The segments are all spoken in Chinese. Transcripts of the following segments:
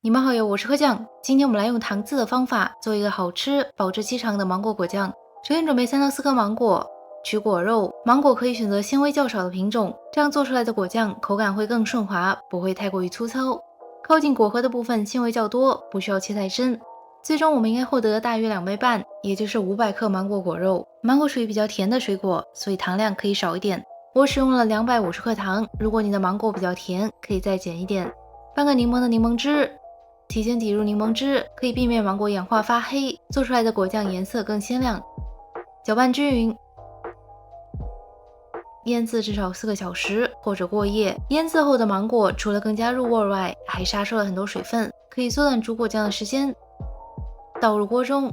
你们好友，我是柯酱。今天我们来用糖渍的方法做一个好吃、保质期长的芒果果酱。首先准备3到4颗芒果，取果肉。芒果可以选择纤维较少的品种，这样做出来的果酱口感会更顺滑，不会太过于粗糙。靠近果核的部分纤维较多，不需要切太深。最终我们应该获得大约2杯半，也就是500克芒果果肉。芒果属于比较甜的水果，所以糖量可以少一点。我使用了250克糖，如果你的芒果比较甜，可以再减一点。半个柠檬的柠檬汁。提前抵入柠檬汁，可以避免芒果氧化发黑，做出来的果酱颜色更鲜亮。搅拌均匀，腌制至少4个小时或者过夜。腌制后的芒果除了更加入味外，还杀出了很多水分，可以缩短煮果酱的时间。倒入锅中，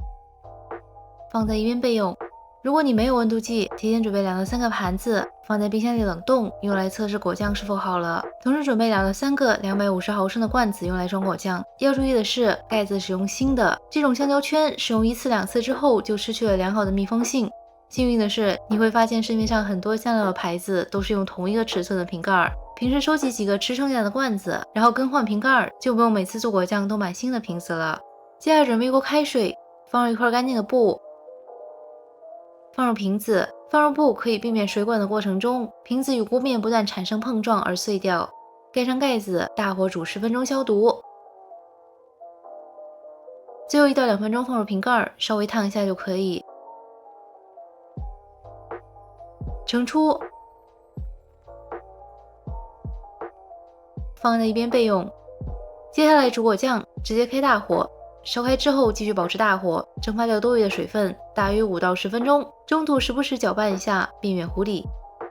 放在一边备用。如果你没有温度计，提前准备2到3个盘子，放在冰箱里冷冻，用来测试果酱是否好了。同时准备2到3个250毫升的罐子，用来装果酱。要注意的是，盖子使用新的，这种橡胶圈使用1次2次之后就失去了良好的密封性。幸运的是，你会发现市面上很多酱料的牌子都是用同一个尺寸的瓶盖，平时收集几个吃剩下的罐子，然后更换瓶盖，就不用每次做果酱都买新的瓶子了。接下来准备一锅开水，放入一块干净的布。放入瓶子，放入布可以避免水管的过程中，瓶子与锅面不断产生碰撞而碎掉。盖上盖子，大火煮10分钟消毒。最后1到2分钟放入瓶盖，稍微烫一下就可以。盛出，放在一边备用。接下来煮果酱，直接开大火。烧开之后继续保持大火，蒸发掉多余的水分，大约5到10分钟，中途时不时搅拌一下，避免糊底。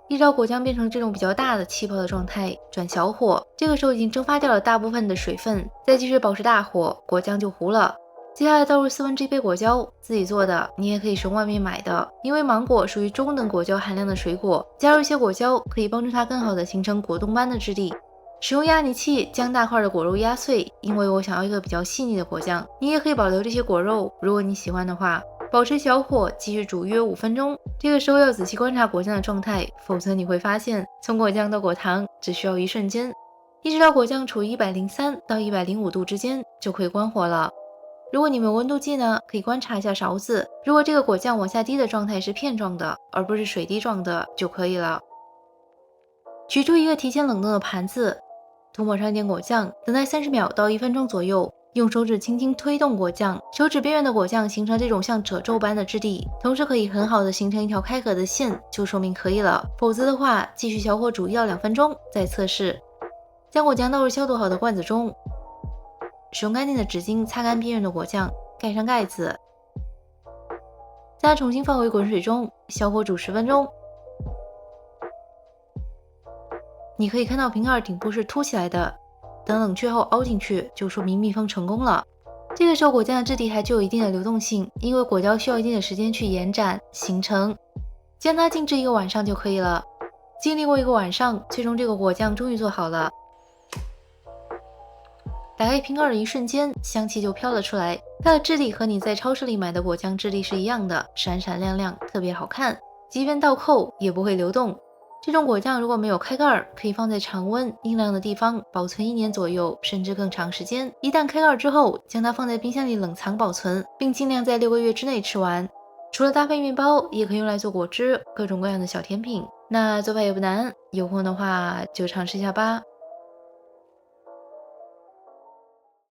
一直到果酱变成这种比较大的气泡的状态，转小火，这个时候已经蒸发掉了大部分的水分，再继续保持大火，果酱就糊了。接下来倒入1/4杯果胶，自己做的，你也可以使用外面买的，因为芒果属于中等果胶含量的水果，加入一些果胶可以帮助它更好的形成果冻般的质地。使用压泥器将大块的果肉压碎，因为我想要一个比较细腻的果酱。你也可以保留这些果肉，如果你喜欢的话，保持小火继续煮约5分钟。这个时候要仔细观察果酱的状态，否则你会发现从果酱到果糖只需要一瞬间。一直到果酱处于103到105度之间就可以关火了。如果你没有温度计呢，可以观察一下勺子，如果这个果酱往下滴的状态是片状的，而不是水滴状的就可以了。取出一个提前冷冻的盘子，涂抹上一点果酱，等待30秒到1分钟左右，用手指轻轻推动果酱，手指边缘的果酱形成这种像褶皱般的质地，同时可以很好的形成一条开合的线，就说明可以了。否则的话，继续小火煮1到2分钟再测试。将果酱倒入消毒好的罐子中，使用干净的纸巾擦干边缘的果酱，盖上盖子，再重新放回滚水中，小火煮10分钟。你可以看到瓶盖顶部是凸起来的，等冷却后凹进去，就说明密封成功了。这个时候果酱的质地还具有一定的流动性，因为果胶需要一定的时间去延展形成，将它静置1个晚上就可以了。经历过1个晚上，最终这个果酱终于做好了。打开瓶盖的一瞬间，香气就飘了出来，它的质地和你在超市里买的果酱质地是一样的，闪闪亮亮，特别好看，即便倒扣也不会流动。这种果酱如果没有开盖，可以放在常温阴凉的地方保存1年左右，甚至更长时间。一旦开盖之后，将它放在冰箱里冷藏保存，并尽量在6个月之内吃完。除了搭配面包，也可以用来做果汁，各种各样的小甜品。那做法也不难，有空的话就尝试一下吧。